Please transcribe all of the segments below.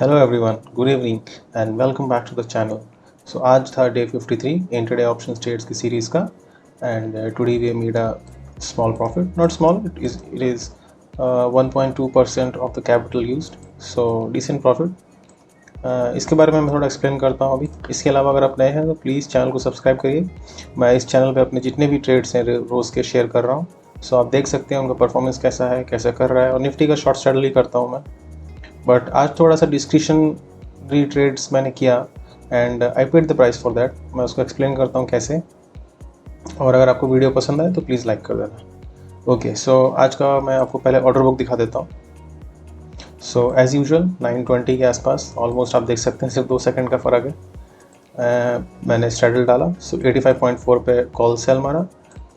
Hello everyone, good evening and welcome back to the channel. So आज था day 53 intraday option trades की series का end today we made a small profit, not small, it is 1.2% of the capital used, so decent profit. इसके बारे में मैं थोड़ा explain करता हूँ अभी। इसके अलावा अगर आप नए हैं तो प्लीज़ चैनल को सब्सक्राइब करिए। मैं इस चैनल पे अपने जितने भी ट्रेड्स हैं रोज़ के शेयर कर रहा हूँ, सो आप देख सकते हैं उनका परफॉर्मेंस कैसा है, कैसे कर रहा है। और निफ्टी का शॉर्ट स्ट्रैटेजी करता हूँ मैं, बट आज थोड़ा सा डिस्क्रिशनरी ट्रेड्स मैंने किया and I paid the price for that. मैं उसको एक्सप्लेन करता हूँ कैसे, और अगर आपको वीडियो पसंद आए तो प्लीज़ लाइक कर देना। ओके, सो आज का मैं आपको पहले ऑर्डर बुक दिखा देता हूँ। सो एज़ यूजुअल 9:20 के आसपास, ऑलमोस्ट आप देख सकते हैं सिर्फ 2 सेकंड का फ़र्क है। मैंने स्ट्रैडल डाला, सो 85.4 पे कॉल सेल मारा,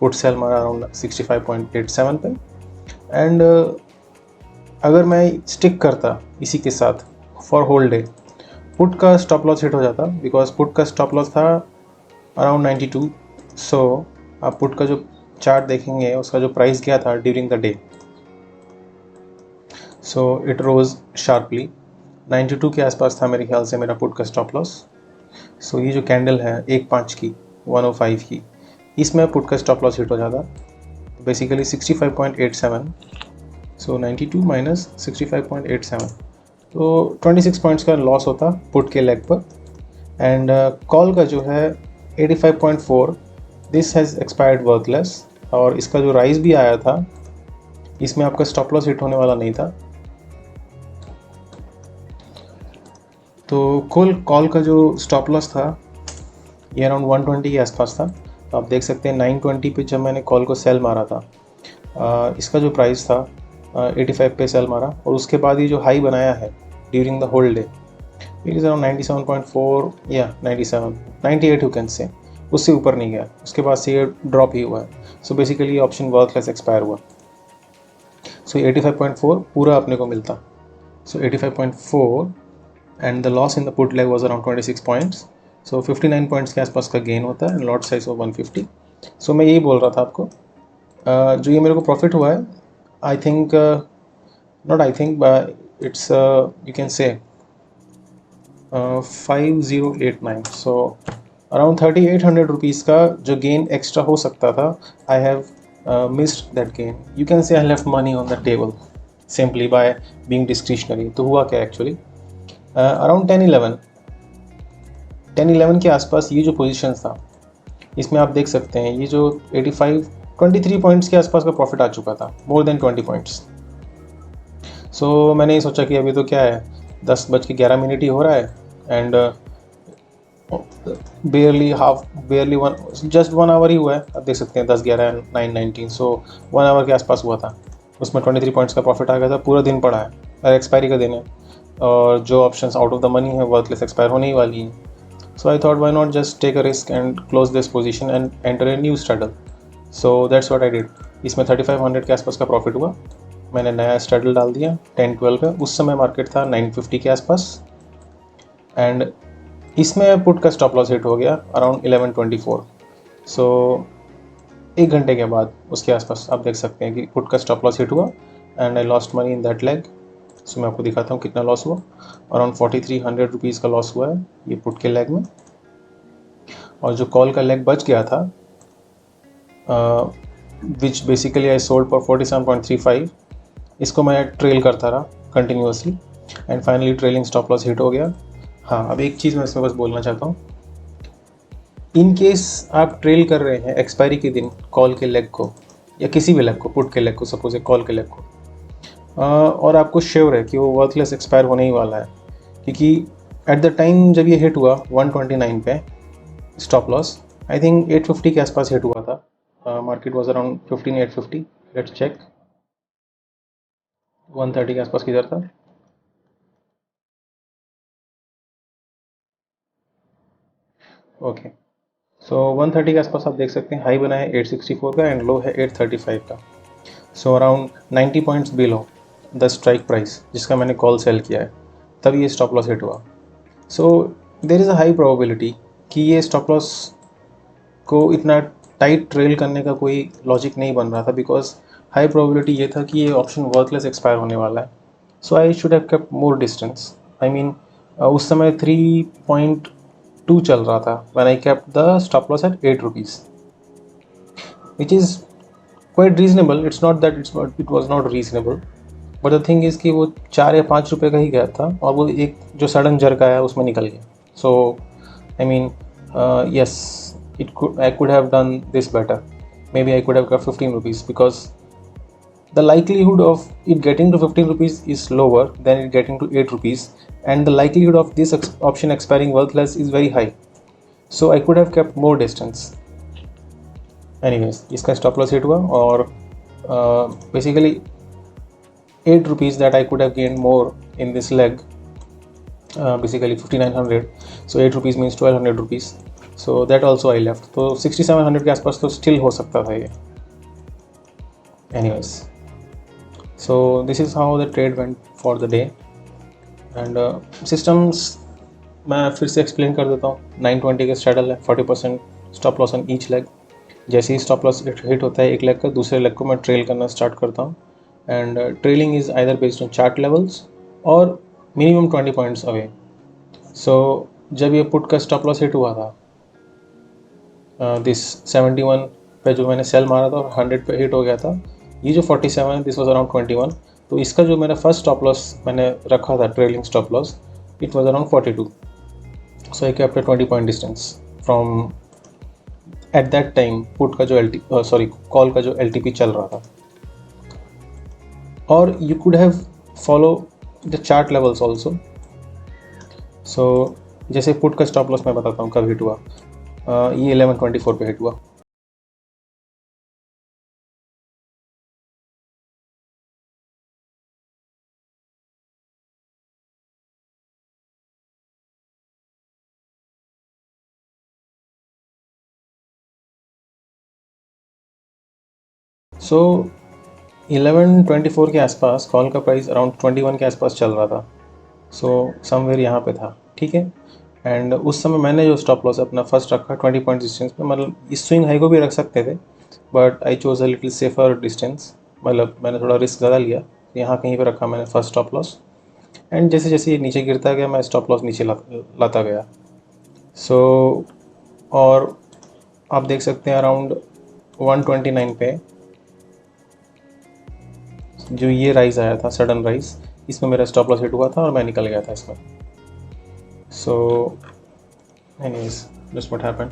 पुट सेल मारा अराउंड 65.87 पे। एंड अगर मैं स्टिक करता इसी के साथ फॉर होल डे, पुट का स्टॉप लॉस हिट हो जाता, बिकॉज पुट का स्टॉप लॉस था अराउंड 92। सो आप पुट का जो चार्ट देखेंगे उसका जो प्राइस गया था during the day, so it rose sharply 92 के आसपास था मेरे ख्याल से मेरा पुट का स्टॉप लॉस। सो ये जो कैंडल है 1.5 की 105 की, इसमें पुट का स्टॉप लॉस हिट हो जाता बेसिकली 65.87। सो 92 माइनस 65.87, तो 26 पॉइंट्स का लॉस होता पुट के लेग पर। एंड कॉल का जो है 85.4, दिस हैज़ एक्सपायर्ड वर्थलेस, और इसका जो राइज भी आया था इसमें आपका स्टॉप लॉस हिट होने वाला नहीं था। तो कॉल का जो स्टॉप लॉस था ये अराउंड 120 के आसपास था। तो आप देख सकते हैं 920 पे जब मैंने कॉल को सेल मारा था, इसका जो प्राइस था 85 पे सेल मारा, और उसके बाद ये जो हाई बनाया है during the whole day, it is around 97.4 या 97 98 यू कैन से, उससे ऊपर नहीं गया। उसके बाद से ये ड्रॉप ही हुआ है। So basically option worthless expire हुआ। सो 85.4 पूरा अपने को मिलता। सो 85.4 and the loss in the put leg was around 26 points. So 59 points के आसपास का गेन होता है एंड लॉट साइज ऑफ 150। सो मैं यही बोल रहा था आपको, जो ये मेरे को प्रॉफिट हुआ है, I think not I think it's you can say 5089। So around 3800 rupees का जो गेन एक्स्ट्रा हो सकता था, I have missed that gain. You can say I left money on the table simply by being discretionary. तो हुआ क्या actually, around 10-11 के आसपास ये जो पोजीशन था, इसमें आप देख सकते हैं ये जो 23 पॉइंट्स के आसपास का प्रॉफिट आ चुका था, मोर देन 20 पॉइंट्स। सो मैंने ये सोचा कि अभी तो क्या है, 10:11 ही हो रहा है एंड बेयरली जस्ट 1 आवर ही हुआ है। आप देख सकते हैं 10, 11 एंड 9:19, सो 1 आवर के आसपास हुआ था। उसमें 23 पॉइंट्स का प्रॉफिट आ गया था। पूरा दिन पड़ा है और एक्सपायरी का दिन है, और जो options out of the money है वर्थलेस एक्सपायर होने ही वाली है। So I thought why not just take a risk and close this position and enter a new straddle. So that's what I did. इसमें 3500 के आसपास का प्रॉफिट हुआ। मैंने नया स्ट्रैडल डाल दिया 10-12 का। उस समय मार्केट था 950 के आसपास एंड इसमें पुट का स्टॉप लॉस हिट हो गया अराउंड 1124। सो 1 घंटे के बाद उसके आसपास आप देख सकते हैं कि पुट का स्टॉप लॉस हिट हुआ and I lost money in that leg. So मैं आपको दिखाता हूँ कितना लॉस हुआ। अराउंड 4300 रुपीज़ का लॉस हुआ है ये पुट के लेग में। और जो कॉल का लेग बच गया था, which basically I sold for 47.35, इसको मैं ट्रेल करता रहा continuously and finally trailing stop loss hit हो गया। हाँ, अब एक चीज़ मैं इसमें बस बोलना चाहता हूँ, इन केस आप ट्रेल कर रहे हैं एक्सपायरी के दिन कॉल के लेग को, या किसी भी लेग को, पुट के लेग को, सपोज कॉल के लेग को, और आपको श्योर है कि वो वर्थलेस एक्सपायर होने ही वाला है, क्योंकि एट द टाइम जब ये हिट हुआ 129 पे स्टॉप लॉस, आई थिंक 850 के आसपास हिट हुआ था। Market was around 15850। Let's check 130 के आसपास किधर था। ओके, सो 130 के आसपास आप देख सकते हैं हाई बना है 864 का एंड लो है 835 का। So around 90 points below the strike price जिसका मैंने कॉल सेल किया है, तब ये स्टॉप लॉस हिट हुआ। So there is a high probability कि ये स्टॉप लॉस को इतना टाइट ट्रेल करने का कोई लॉजिक नहीं बन रहा था, बिकॉज हाई प्रोबेबिलिटी ये था कि ये ऑप्शन वर्थलेस एक्सपायर होने वाला है। So I should have kept more distance. I mean उस समय 3.2 चल रहा था when I kept the stop loss at 8 rupees, which is quite reasonable. It's not that it was not reasonable, but the thing is कि वो 4 या 5 रुपये का ही गया था और वो एक जो सडन जर्क आया उसमें निकल गया. So I mean yes, I could have done this better. Maybe I could have got 15 rupees, because the likelihood of it getting to 15 rupees is lower than it getting to 8 rupees, and the likelihood of this option expiring worthless is very high. So I could have kept more distance. Anyways, इसका stop loss hit हुआ और basically 8 rupees that I could have gained more in this leg, basically 5900. So 8 rupees means 1200 rupees. So that also I left. तो 6700 के आसपास तो still हो सकता था ये. Anyways, so this is how the trade went for the day. And systems मैं फिर से एक्सप्लेन कर देता हूँ. 920 का स्ट्रैडल है, 40% stop loss on each leg. जैसे ही स्टॉप लॉस हिट होता है एक लेग का, दूसरे लेग को मैं ट्रेल करना स्टार्ट करता हूँ. And trailing is either based on chart levels और मिनिमम 20 पॉइंट्स अवे. सो जब ये पुट का स्टॉप लॉस हिट हुआ था, दिस 71 पे जो मैंने सेल मारा था और 100 पे हिट हो गया था, ये जो 47 है दिस वाज अराउंड 21. तो इसका जो मेरा फर्स्ट स्टॉप लॉस मैंने रखा था, trailing stop loss, it was around 42. So I kept a 20 point distance from at that time put का जो कॉल का जो LTP चल रहा था. और you could have follow the chart levels also. So जैसे पुट का स्टॉप लॉस मैं बताता हूँ कब हिट हुआ. ये 1124 पे हिट हुआ. सो 1124 के आसपास कॉल का प्राइस अराउंड 21 के आसपास चल रहा था. सो समवेयर यहाँ पे था, ठीक है. एंड उस समय मैंने जो स्टॉप लॉस अपना फर्स्ट रखा 20 पॉइंट डिस्टेंस पे, मतलब इस स्विंग हाई को भी रख सकते थे but I chose a little safer distance. मतलब मैंने थोड़ा रिस्क ज़्यादा लिया, यहाँ कहीं पे रखा मैंने फर्स्ट स्टॉप लॉस. एंड जैसे जैसे ये नीचे गिरता गया मैं स्टॉप लॉस नीचे लाता गया. सो और आप देख सकते हैं अराउंड 129 पे जो ये राइज आया था, सडन राइज, इसमें मेरा स्टॉप लॉस हिट हुआ था और मैं निकल गया था इसमें. So anyways, just what happened.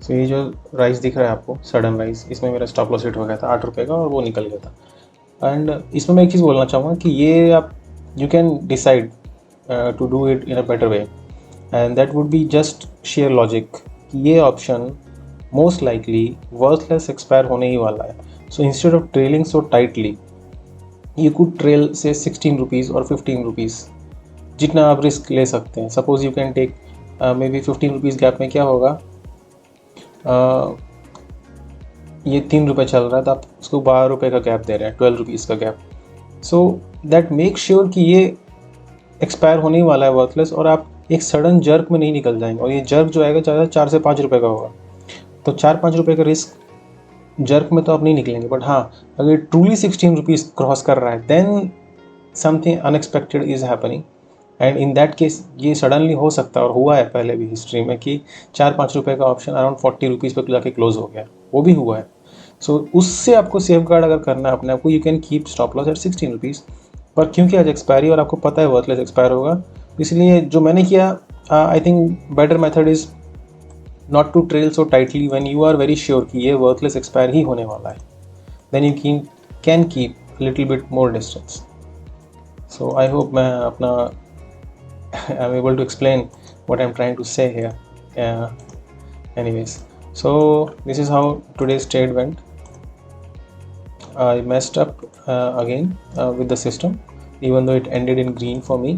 So ये जो राइज दिख रहा है आपको, सडन राइज, इसमें मेरा स्टॉप लॉस हिट हो गया था 8 रुपये का और वो निकल गया था. एंड इसमें मैं एक चीज़ बोलना चाहूँगा कि ये आप you can decide to do it in a better way, and that would be just sheer logic कि ये option most likely worthless expire होने ही वाला है. So instead of trailing so tightly, you could trail say 16 rupees और 15 rupees, जितना आप risk ले सकते हैं. Suppose you can take maybe 15 rupees gap में क्या होगा, ये 3 रुपये चल रहा है तो आप उसको 12 रुपये का गैप दे रहे हैं, 12 रुपीज़ का gap. So that make sure कि ये एक्सपायर होने ही वाला है वर्थलेस, और आप एक सडन जर्क में नहीं निकल जाएंगे. और ये जर्क जो आएगा ज़्यादा 4 से 5 रुपये का होगा, तो 4-5 रुपये का रिस्क जर्क में तो आप नहीं निकलेंगे. बट हाँ, अगर ट्रूली 16 रुपीज़ क्रॉस कर रहा है then something unexpected is happening. And in that case ये सडनली हो सकता है, और हुआ है पहले भी हिस्ट्री में, कि 4-5 रुपये का ऑप्शन अराउंड 40 रुपीज़ पर जाके क्लोज हो गया, वो भी हुआ है. सो उससे आपको सेफ गार्ड अगर करना है अपने आप को, you can keep stop loss at 16 rupees. पर क्योंकि आज एक्सपायरी और आपको पता है वर्थलेस एक्सपायर होगा, इसलिए जो मैंने किया, I think better method is not to trail so tightly when you are very sure कि ये वर्थलेस एक्सपायर ही होने वाला है. Then you can keep little bit more distance. So I hope मैं अपना I'm able to explain what I'm trying to say here. Anyways, so this is how today's trade went. I messed up again with the system, even though it ended in green for me.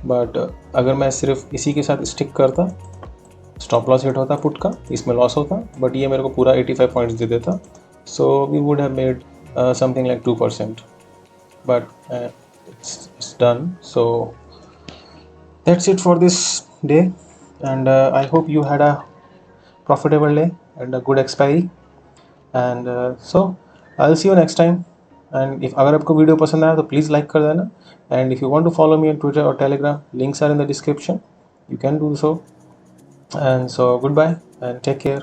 But अगर मैं सिर्फ इसी के साथ stick करता, stop loss hit होता put का, इसमें लॉस होता, बट ये मेरे को पूरा 85 पॉइंट्स दे देता. So we would have made something like 2%. But it's done. So that's it for this day, and I hope you had a profitable day and a good expiry. And so I'll see you next time. And if अगर आपको video पसंद आया तो please like कर देना, and if you want to follow me on Twitter और Telegram, links are in the description, you can do so. And so goodbye and take care.